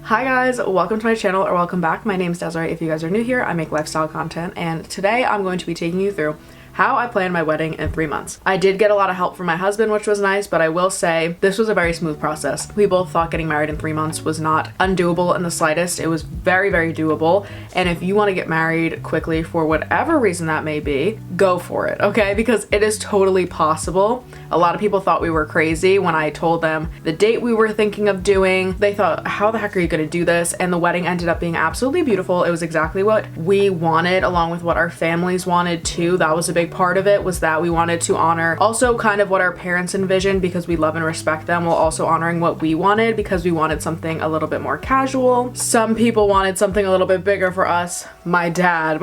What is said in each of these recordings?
Hi guys, welcome to my channel, or welcome back. My name is Desiree. If you guys are new here, I make lifestyle content, and today I'm going to be taking you through how I planned my wedding in 3 months. I did get a lot of help from my husband, which was nice, but I will say this was a very smooth process. We both thought getting married in 3 months was not undoable in the slightest. It was very, very doable. And if you want to get married quickly for whatever reason that may be, go for it, okay? Because it is totally possible. A lot of people thought we were crazy when I told them the date we were thinking of doing. They thought, how the heck are you gonna do this? And the wedding ended up being absolutely beautiful. It was exactly what we wanted, along with what our families wanted too. That was a big part of it, was that we wanted to honor also kind of what our parents envisioned, because we love and respect them, while also honoring what we wanted, because we wanted something a little bit more casual. Some people wanted something a little bit bigger for us. My dad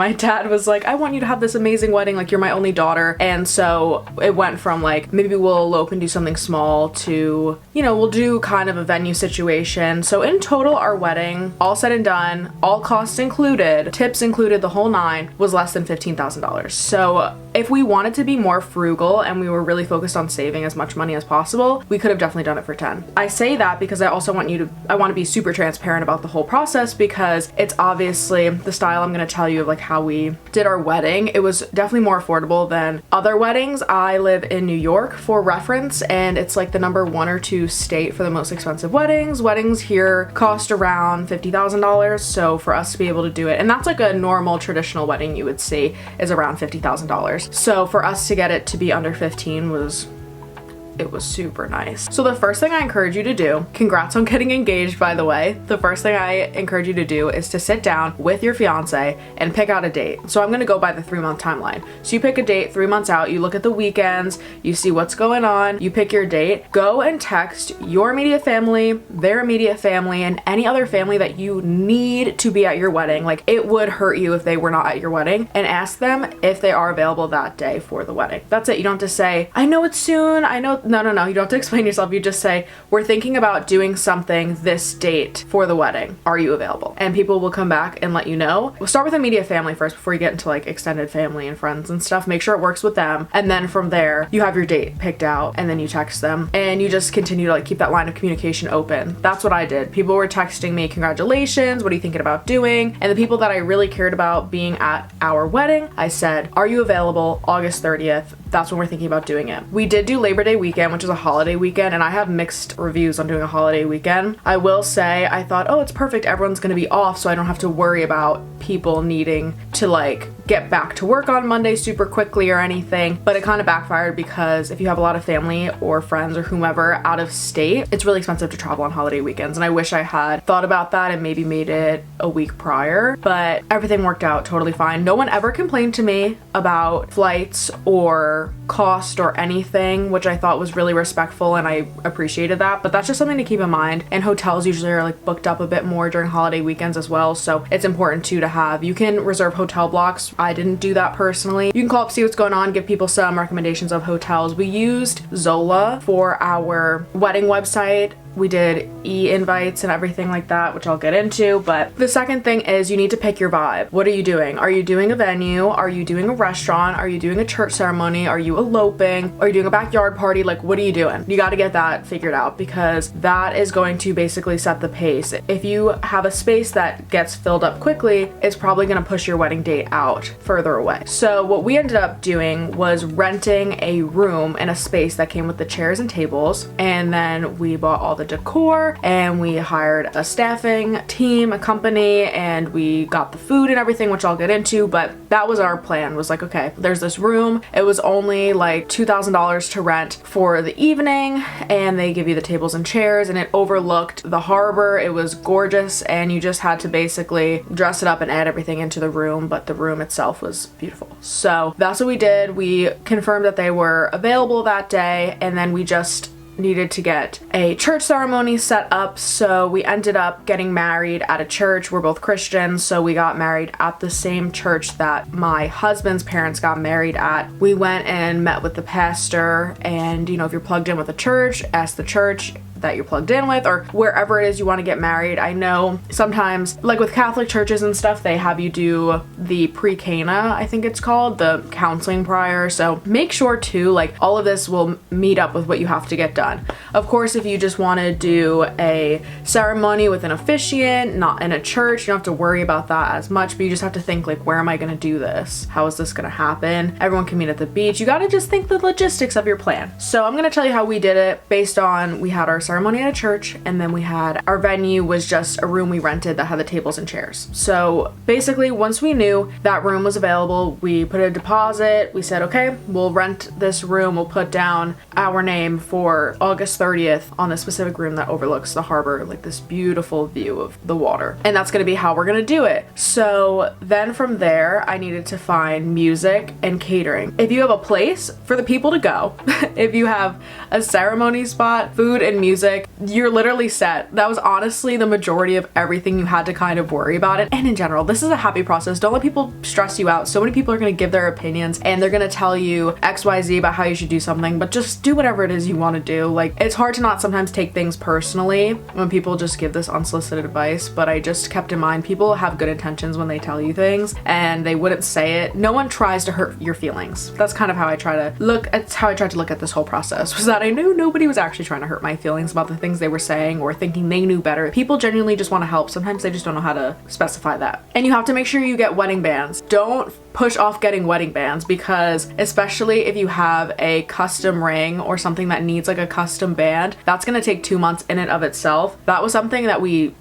was like, I want you to have this amazing wedding, like you're my only daughter. And so it went from like, maybe we'll elope and do something small to, you know, we'll do kind of a venue situation. So in total, our wedding, all said and done, all costs included, tips included, the whole nine, was less than $15,000. So if we wanted to be more frugal and we were really focused on saving as much money as possible, we could have definitely done it for 10. I say that because I also want I want to be super transparent about the whole process, because it's obviously the style I'm going to tell you of like how we did our wedding. It was definitely more affordable than other weddings. I live in New York for reference, and it's like the number 1 or 2 state for the most expensive weddings. Weddings here cost around $50,000. So for us to be able to do it, and that's like a normal traditional wedding you would see is around $50,000. So for us to get it to be under 15 was super nice. So the first thing I encourage you to do, congrats on getting engaged, by the way. The first thing I encourage you to do is to sit down with your fiance and pick out a date. So I'm gonna go by the 3-month timeline. So you pick a date 3 months out, you look at the weekends, you see what's going on, you pick your date, go and text your immediate family, their immediate family, and any other family that you need to be at your wedding. Like, it would hurt you if they were not at your wedding, and ask them if they are available that day for the wedding. That's it. You don't have to say, I know it's soon, I know. No, you don't have to explain yourself. You just say, we're thinking about doing something this date for the wedding. Are you available? And people will come back and let you know. We'll start with immediate family first before you get into like extended family and friends and stuff. Make sure it works with them. And then from there, you have your date picked out, and then you text them, and you just continue to like keep that line of communication open. That's what I did. People were texting me, congratulations, what are you thinking about doing? And the people that I really cared about being at our wedding, I said, are you available August 30th? That's when we're thinking about doing it. We did do Labor Day weekend, which is a holiday weekend, and I have mixed reviews on doing a holiday weekend. I will say, I thought, oh, it's perfect. Everyone's gonna be off, so I don't have to worry about people needing to like get back to work on Monday super quickly or anything. But it kind of backfired, because if you have a lot of family or friends or whomever out of state, it's really expensive to travel on holiday weekends. And I wish I had thought about that and maybe made it a week prior, but everything worked out totally fine. No one ever complained to me about flights or cost or anything, which I thought was really respectful, and I appreciated that. But that's just something to keep in mind. And hotels usually are like booked up a bit more during holiday weekends as well, so it's important too to have, you can reserve hotel blocks. I didn't do that personally. You can call up, see what's going on, give people some recommendations of hotels. We used Zola for our wedding website. We did e-invites and everything like that, which I'll get into. But the second thing is, you need to pick your vibe. What are you doing? Are you doing a venue? Are you doing a restaurant? Are you doing a church ceremony? Are you eloping? Are you doing a backyard party? Like, what are you doing? You got to get that figured out, because that is going to basically set the pace. If you have a space that gets filled up quickly, it's probably going to push your wedding date out further away. So what we ended up doing was renting a room and a space that came with the chairs and tables, and then we bought all the decor, and we hired a staffing team, a company, and we got the food and everything, which I'll get into. But that was our plan, was like, okay, there's this room. It was only like $2,000 to rent for the evening, and they give you the tables and chairs, and it overlooked the harbor. It was gorgeous, and you just had to basically dress it up and add everything into the room, but the room itself was beautiful. So that's what we did. We confirmed that they were available that day, and then we just needed to get a church ceremony set up. So we ended up getting married at a church. We're both Christians, so we got married at the same church that my husband's parents got married at. We went and met with the pastor, and you know, if you're plugged in with a church, ask the church. that you're plugged in with, or wherever it is you want to get married. I know sometimes, like with Catholic churches and stuff, they have you do the pre-Cana, I think it's called, the counseling prior. So make sure too, like all of this will meet up with what you have to get done. Of course, if you just want to do a ceremony with an officiant, not in a church, you don't have to worry about that as much, but you just have to think like, where am I going to do this? How is this going to happen? Everyone can meet at the beach. You got to just think the logistics of your plan. So I'm going to tell you how we did it based on, we had our ceremony at a church, and then we had our venue was just a room we rented that had the tables and chairs. So basically, once we knew that room was available, we put a deposit. We said, okay, we'll rent this room. We'll put down our name for August 30th on this specific room that overlooks the harbor, like this beautiful view of the water. And that's going to be how we're going to do it. So then from there, I needed to find music and catering. If you have a place for the people to go, if you have a ceremony spot, food and music, you're literally set. That was honestly the majority of everything you had to kind of worry about it. And in general, this is a happy process. Don't let people stress you out. So many people are going to give their opinions and they're going to tell you XYZ about how you should do something, but just do whatever it is you want to do. Like, it's hard to not sometimes take things personally when people just give this unsolicited advice, but I just kept in mind people have good intentions when they tell you things and they wouldn't say it. No one tries to hurt your feelings. That's kind of how I try to look. It's how I tried to look at this whole process, was that I knew nobody was actually trying to hurt my feelings about the things they were saying or thinking they knew better. People genuinely just want to help. Sometimes they just don't know how to specify that. And you have to make sure you get wedding bands. Don't push off getting wedding bands, because especially if you have a custom ring or something that needs like a custom band, that's going to take 2 months in and of itself. That was something that we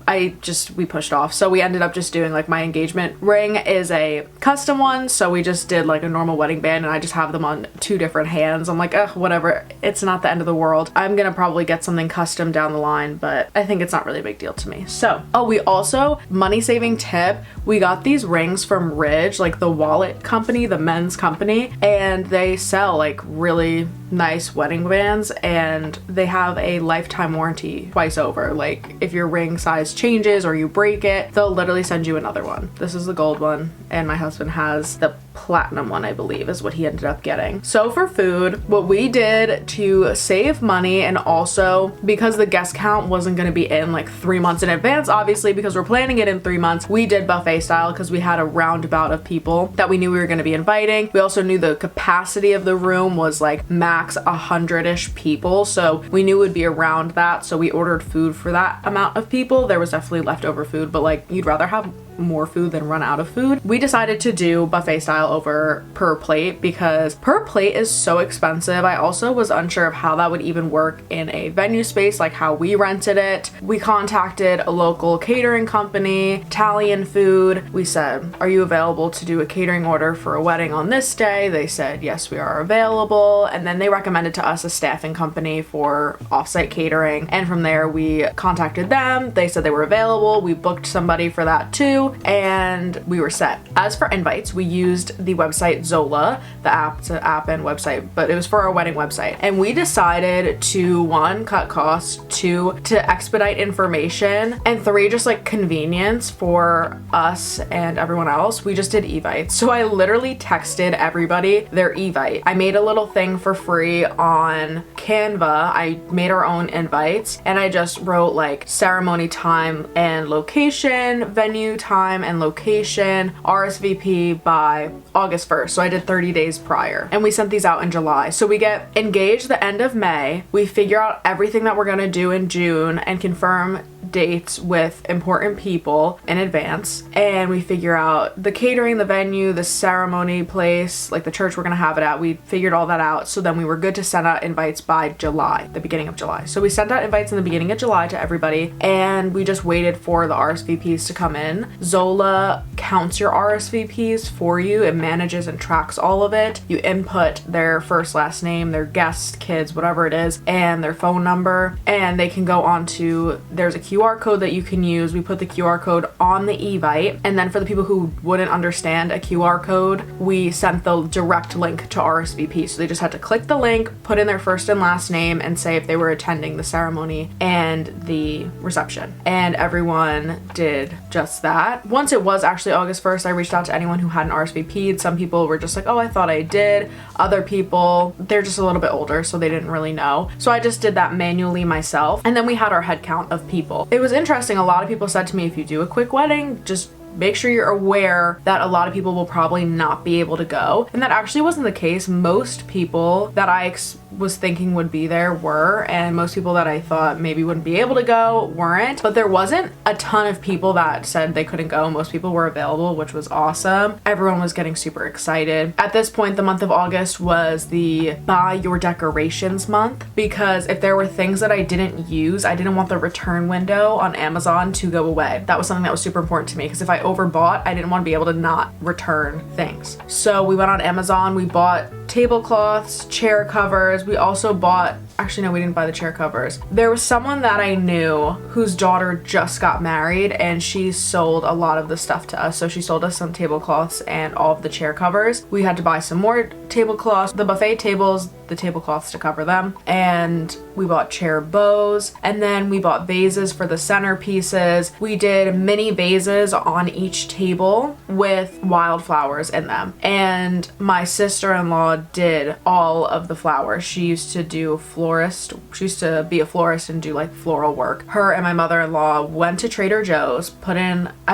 pushed off. So we ended up just doing, like, my engagement ring is a custom one, so we just did like a normal wedding band and I just have them on 2 different hands. I'm like, whatever, it's not the end of the world. I'm gonna probably get something custom down the line, but I think it's not really a big deal to me. So, we also, money saving tip, we got these rings from Ridge, like the wallet company, the men's company, and they sell like really nice wedding bands and they have a lifetime warranty twice over. Like, if your ring size changes or you break it, they'll literally send you another one. This is the gold one and my husband has the platinum one, I believe is what he ended up getting. So for food, what we did to save money, and also because the guest count wasn't going to be in like 3 months in advance, obviously, because we're planning it in 3 months, we did buffet style because we had a roundabout of people that we knew we were going to be inviting. We also knew the capacity of the room was like max 100-ish people, so we knew it would be around that, so we ordered food for that amount of people. There was definitely leftover food, but like, you'd rather have more food than run out of food. We decided to do buffet style over per plate because per plate is so expensive. I also was unsure of how that would even work in a venue space, like how we rented it. We contacted a local catering company, Italian food. We said, are you available to do a catering order for a wedding on this day? They said, yes, we are available. And then they recommended to us a staffing company for offsite catering. And from there, we contacted them. They said they were available. We booked somebody for that too, and we were set. As for invites, we used the website Zola, the app. It's an app and website, but it was for our wedding website. And we decided to, 1, cut costs, 2, to expedite information, and 3, just like convenience for us and everyone else. We just did evites. So I literally texted everybody their evite. I made a little thing for free on Canva. I made our own invites and I just wrote like ceremony time and location, venue time and location, RSVP by August 1st. So I did 30 days prior and we sent these out in July. So we get engaged the end of May. We figure out everything that we're gonna do in June and confirm dates with important people in advance, and we figure out the catering, the venue, the ceremony place, like the church we're gonna have it at. We figured all that out, so then we were good to send out invites by July, the beginning of July. So we sent out invites in the beginning of July to everybody, and we just waited for the RSVPs to come in. Zola counts your RSVPs for you. It manages and tracks all of it. You input their first, last name, their guests, kids, whatever it is, and their phone number, and they can go on to, there's a QR QR code that you can use. We put the QR code on the Evite, and then for the people who wouldn't understand a QR code, we sent the direct link to RSVP. So they just had to click the link, put in their first and last name, and say if they were attending the ceremony and the reception. And everyone did just that. Once it was actually August 1st, I reached out to anyone who hadn't RSVP'd. Some people were just like, oh, I thought I did. Other people, they're just a little bit older, so they didn't really know. So I just did that manually myself. And then we had our head count of people. It was interesting. A lot of people said to me, if you do a quick wedding, just make sure you're aware that a lot of people will probably not be able to go. And that actually wasn't the case. Most people that I was thinking would be there were, and most people that I thought maybe wouldn't be able to go weren't. But there wasn't a ton of people that said they couldn't go. Most people were available, which was awesome. Everyone was getting super excited. At this point, the month of August was the buy your decorations month, because if there were things that I didn't use, I didn't want the return window on Amazon to go away. That was something that was super important to me, because if I overbought, I didn't want to be able to not return things. So we went on Amazon, we bought tablecloths, chair covers. We also bought, actually no, we didn't buy the chair covers. There was someone that I knew whose daughter just got married, and she sold a lot of the stuff to us. So she sold us some tablecloths and all of the chair covers. We had to buy some more tablecloths, the buffet tables, the tablecloths to cover them, and we bought chair bows, and then we bought vases for the centerpieces. We did mini vases on each table with wildflowers in them, and my sister-in-law did all of the flowers. She used to be a florist and do like floral work. Her and my mother-in-law went to Trader Joe's, I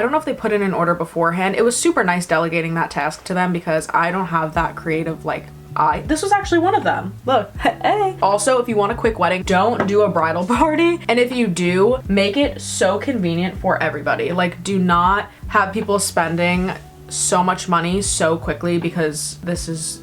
don't know if they put in an order beforehand. It was super nice delegating that task to them, because I don't have that creative this was actually one of them. Look, hey. Also, if you want a quick wedding, don't do a bridal party. And if you do, make it so convenient for everybody. Like, do not have people spending so much money so quickly, because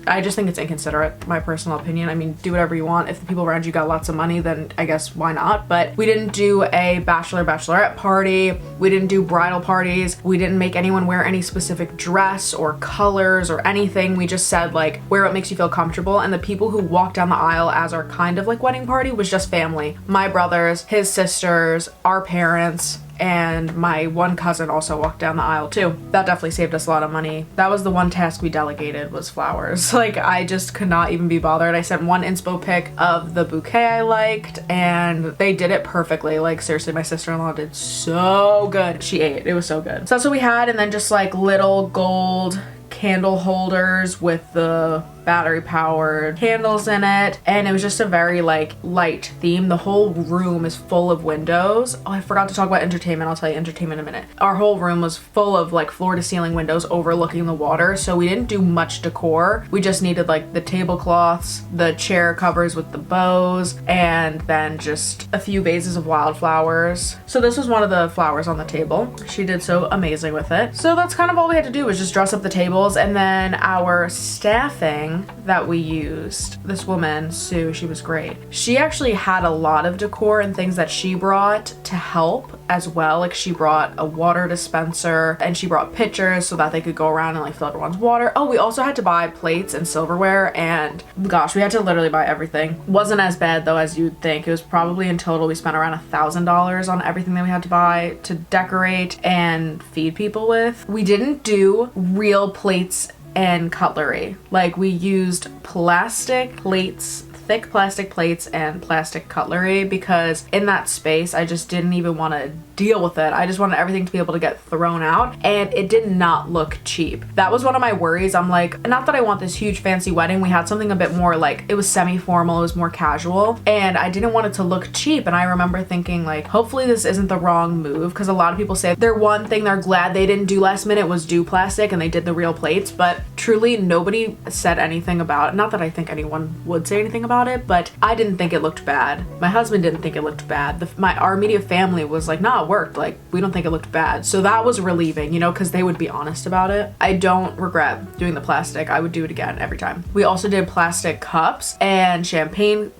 I just think it's inconsiderate, my personal opinion. I mean, do whatever you want. If the people around you got lots of money, then I guess why not? But we didn't do a bachelorette party. We didn't do bridal parties. We didn't make anyone wear any specific dress or colors or anything. We just said, like, wear what makes you feel comfortable. And the people who walked down the aisle as our kind of like wedding party was just family. My brothers, his sisters, our parents, and my one cousin also walked down the aisle too. That definitely saved us a lot of money. That was the one task we delegated, was flowers. Like, I just could not even be bothered. I sent one inspo pic of the bouquet I liked, and they did it perfectly. Like, seriously, my sister-in-law did so good. She ate. It was so good. So that's what we had, and then just like little gold candle holders with the battery powered candles in it, and it was just a very like light theme. The whole room is full of windows. Oh, I forgot to talk about entertainment. I'll tell you entertainment in a minute. Our whole room was full of like floor to ceiling windows overlooking the water, so we didn't do much decor. We just needed like the tablecloths, the chair covers with the bows, and then just a few vases of wildflowers. So this was one of the flowers on the table. She did so amazing with it. So that's kind of all we had to do, was just dress up the tables. And then our staffing that we used, this woman, Sue, she was great. She actually had a lot of decor and things that she brought to help as well. Like, she brought a water dispenser, and she brought pitchers so that they could go around and like fill everyone's water. Oh, we also had to buy plates and silverware, and gosh, we had to literally buy everything. Wasn't as bad though as you'd think. It was probably in total we spent around $1,000 on everything that we had to buy to decorate and feed people with. We didn't do real plates and cutlery. Like, we used plastic plates, thick plastic plates and plastic cutlery, because in that space I just didn't even want to deal with it. I just wanted everything to be able to get thrown out, and it did not look cheap. That was one of my worries. I'm like, not that I want this huge fancy wedding. We had something a bit more like, it was semi-formal, it was more casual, and I didn't want it to look cheap. And I remember thinking like, hopefully this isn't the wrong move, because a lot of people say their one thing they're glad they didn't do last minute was do plastic, and they did the real plates. But truly nobody said anything about it. Not that I think anyone would say anything about it, but I didn't think it looked bad. My husband didn't think it looked bad. Our immediate family was like, nah, it worked. Like, we don't think it looked bad. So that was relieving, you know, because they would be honest about it. I don't regret doing the plastic. I would do it again every time. We also did plastic cups and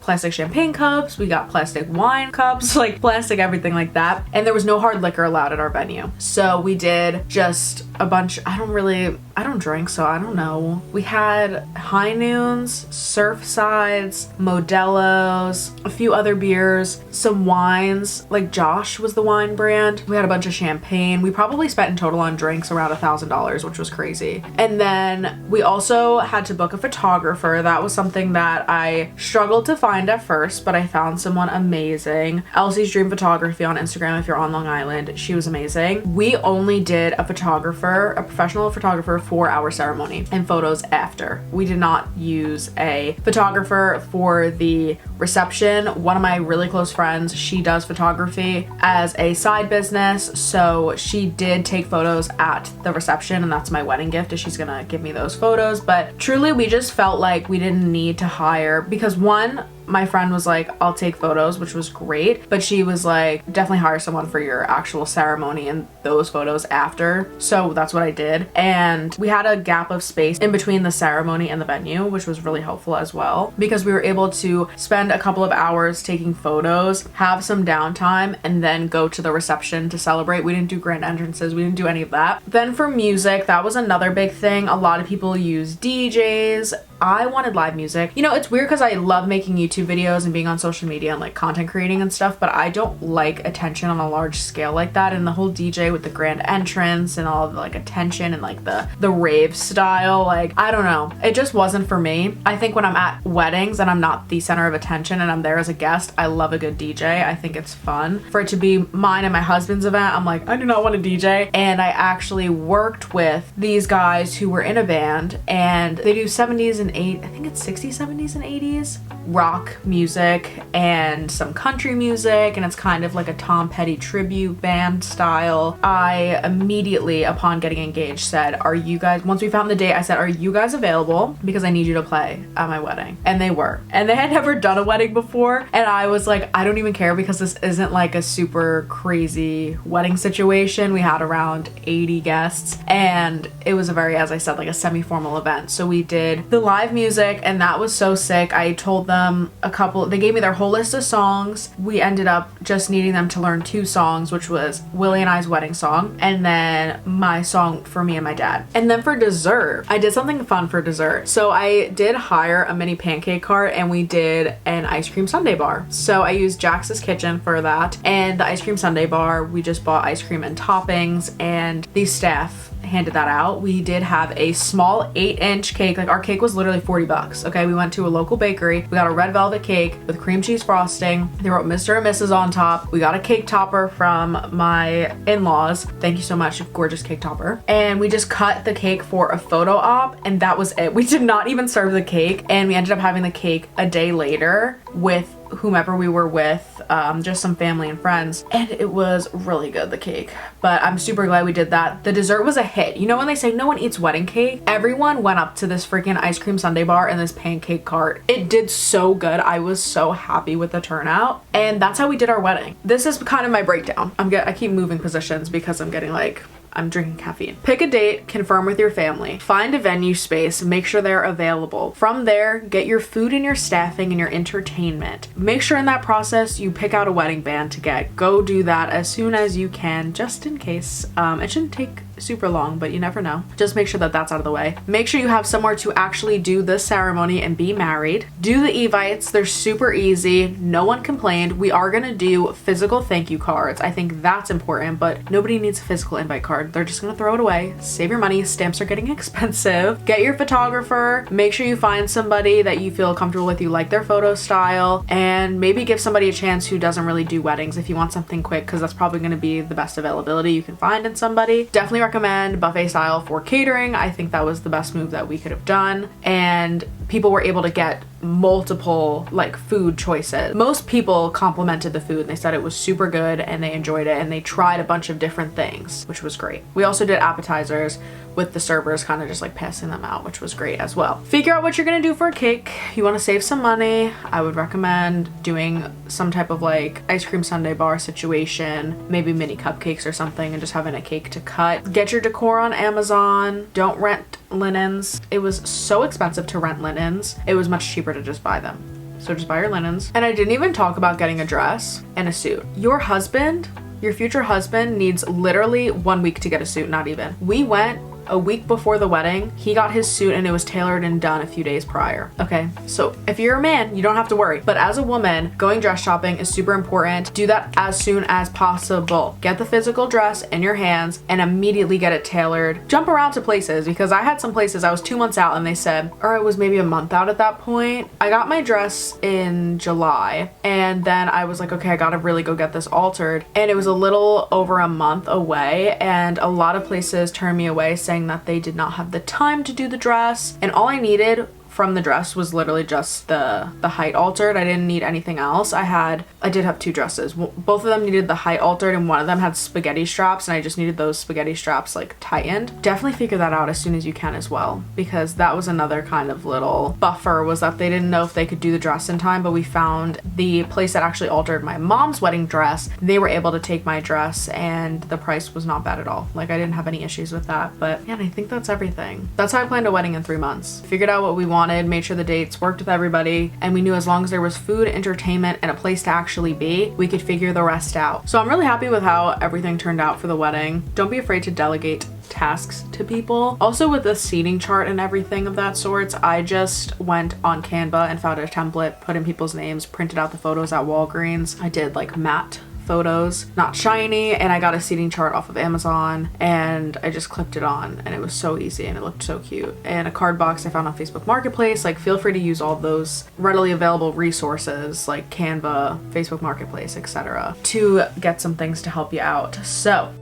plastic champagne cups. We got plastic wine cups, like plastic everything like that. And there was no hard liquor allowed at our venue. So we did just a bunch. I don't really I don't drink, so I don't know. We had High Noons, Surfsides, Modelo's, a few other beers, some wines, like Josh was the wine brand. We had a bunch of champagne. We probably spent in total on drinks around $1,000, which was crazy. And then we also had to book a photographer. That was something that I struggled to find at first, but I found someone amazing. Elsie's Dream Photography on Instagram if you're on Long Island. She was amazing. We only did a professional photographer for our ceremony and photos after. We did not use a photographer for the reception. One of my really close friends, she does photography as a side business, so she did take photos at the reception, and that's my wedding gift, is she's gonna give me those photos. But truly, we just felt like we didn't need to hire, because one, my friend was like, I'll take photos, which was great, but she was like, definitely hire someone for your actual ceremony and those photos after. So that's what I did. And we had a gap of space in between the ceremony and the venue, which was really helpful as well, because we were able to spend a couple of hours taking photos, have some downtime, and then go to the reception to celebrate. We didn't do grand entrances. We didn't do any of that. Then for music, that was another big thing. A lot of people use DJs. I wanted live music. You know, it's weird because I love making YouTube videos and being on social media and like content creating and stuff, but I don't like attention on a large scale like that. And the whole DJ with the grand entrance and all of the like attention and like the rave style, like, I don't know. It just wasn't for me. I think when I'm at weddings and I'm not the center of attention and I'm there as a guest, I love a good DJ. I think it's fun. For it to be mine and my husband's event, I'm like, I do not want a DJ. And I actually worked with these guys who were in a band, and they do 70s and I think it's 60s, 70s, and 80s rock music and some country music, and it's kind of like a Tom Petty tribute band style. I immediately, upon getting engaged, said, are you guys, once we found the date, I said, are you guys available? Because I need you to play at my wedding. And they were. And they had never done a wedding before, and I was like, I don't even care, because this isn't like a super crazy wedding situation. We had around 80 guests, and it was a very, as I said, like a semi-formal event. So we did the live music, and that was so sick. I told them they gave me their whole list of songs. We ended up just needing them to learn 2 songs, which was Willie and I's wedding song, and then my song for me and my dad. And then for dessert, I did something fun for dessert. So I did hire a mini pancake cart, and we did an ice cream sundae bar. So I used Jax's Kitchen for that, and the ice cream sundae bar, we just bought ice cream and toppings, and the staff handed that out. We did have a small 8-inch cake. Like, our cake was literally $40. Okay, we went to a local bakery. We got a red velvet cake with cream cheese frosting. They wrote Mr. and Mrs. on top. We got a cake topper from my in-laws. Thank you so much, gorgeous cake topper. And we just cut the cake for a photo op, and that was it. We did not even serve the cake, and we ended up having the cake a day later with whomever we were with, just some family and friends, and it was really good, the cake. But I'm super glad we did that. The dessert was a hit. You know when they say no one eats wedding cake? Everyone went up to this freaking ice cream sundae bar and this pancake cart. It did so good. I was so happy with the turnout, and that's how we did our wedding. This is kind of my breakdown. I keep moving positions because I'm getting like, I'm drinking caffeine. Pick a date, confirm with your family. Find a venue space, make sure they're available. From there, get your food and your staffing and your entertainment. Make sure in that process you pick out a wedding band to get. Go do that as soon as you can, just in case. It shouldn't take super long, but you never know. Just make sure that that's out of the way. Make sure you have somewhere to actually do the ceremony and be married. Do the evites. They're super easy. No one complained. We are gonna do physical thank you cards. I think that's important, but nobody needs a physical invite card. They're just gonna throw it away. Save your money. Stamps are getting expensive. Get your photographer. Make sure you find somebody that you feel comfortable with, you like their photo style, and maybe give somebody a chance who doesn't really do weddings if you want something quick, because that's probably gonna be the best availability you can find in somebody. Definitely recommend buffet style for catering. I think that was the best move that we could have done, and people were able to get multiple like food choices. Most people complimented the food and they said it was super good and they enjoyed it, and they tried a bunch of different things, which was great. We also did appetizers with the servers kind of just like passing them out, which was great as well. Figure out what you're gonna do for a cake. You want to save some money. I would recommend doing some type of like ice cream sundae bar situation, maybe mini cupcakes or something, and just having a cake to cut. Get your decor on Amazon. Don't rent linens. It was so expensive to rent linens. It was much cheaper to just buy them. So just buy your linens. And I didn't even talk about getting a dress and a suit. Your future husband needs literally 1 week to get a suit, not even. We went a week before the wedding, he got his suit and it was tailored and done a few days prior. Okay, so if you're a man, you don't have to worry. But as a woman, going dress shopping is super important. Do that as soon as possible. Get the physical dress in your hands and immediately get it tailored. Jump around to places, because I had some places I was 2 months out and they said, or it was maybe a month out at that point. I got my dress in July and then I was like, okay, I gotta really go get this altered. And it was a little over a month away and a lot of places turned me away saying that they did not have the time to do the dress. And all I needed from the dress was literally just the height altered. I didn't need anything else. I did have 2 dresses. Both of them needed the height altered and one of them had spaghetti straps and I just needed those spaghetti straps like tightened. Definitely figure that out as soon as you can as well, because that was another kind of little buffer, was that they didn't know if they could do the dress in time, but we found the place that actually altered my mom's wedding dress. They were able to take my dress and the price was not bad at all. Like I didn't have any issues with that. But yeah, I think that's everything. That's how I planned a wedding in 3 months. Figured out what we wanted, made sure the dates worked with everybody, and we knew as long as there was food, entertainment, and a place to actually be, we could figure the rest out. So I'm really happy with how everything turned out for the wedding. Don't be afraid to delegate tasks to people. Also with the seating chart and everything of that sorts, I just went on Canva and found a template, put in people's names, printed out the photos at Walgreens. I did like matte photos, not shiny, and I got a seating chart off of Amazon and I just clipped it on and it was so easy and it looked so cute. And a card box I found on Facebook Marketplace. Like feel free to use all those readily available resources like Canva, Facebook Marketplace, etc. to get some things to help you out. So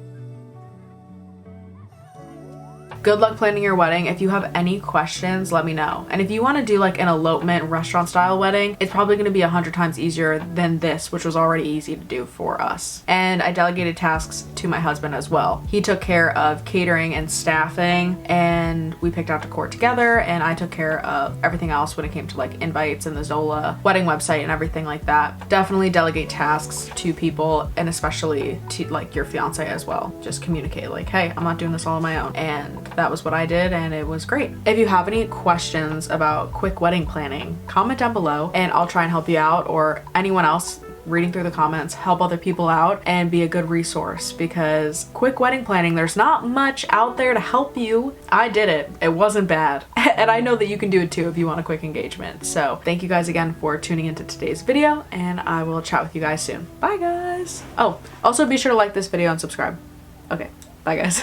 good luck planning your wedding. If you have any questions, let me know. And if you want to do like an elopement restaurant style wedding, it's probably going to be 100 times easier than this, which was already easy to do for us. And I delegated tasks to my husband as well. He took care of catering and staffing, and we picked out Decor together, and I took care of everything else when it came to like invites and the Zola wedding website and everything like that. Definitely delegate tasks to people, and especially to like your fiance as well. Just communicate like, hey, I'm not doing this all on my own. And that was what I did and it was great. If you have any questions about quick wedding planning, comment down below and I'll try and help you out, or anyone else reading through the comments, help other people out and be a good resource, because quick wedding planning, there's not much out there to help you. I did it. It wasn't bad. And I know that you can do it too if you want a quick engagement. So thank you guys again for tuning into today's video and I will chat with you guys soon. Bye guys. Oh, also be sure to like this video and subscribe. Okay, bye guys.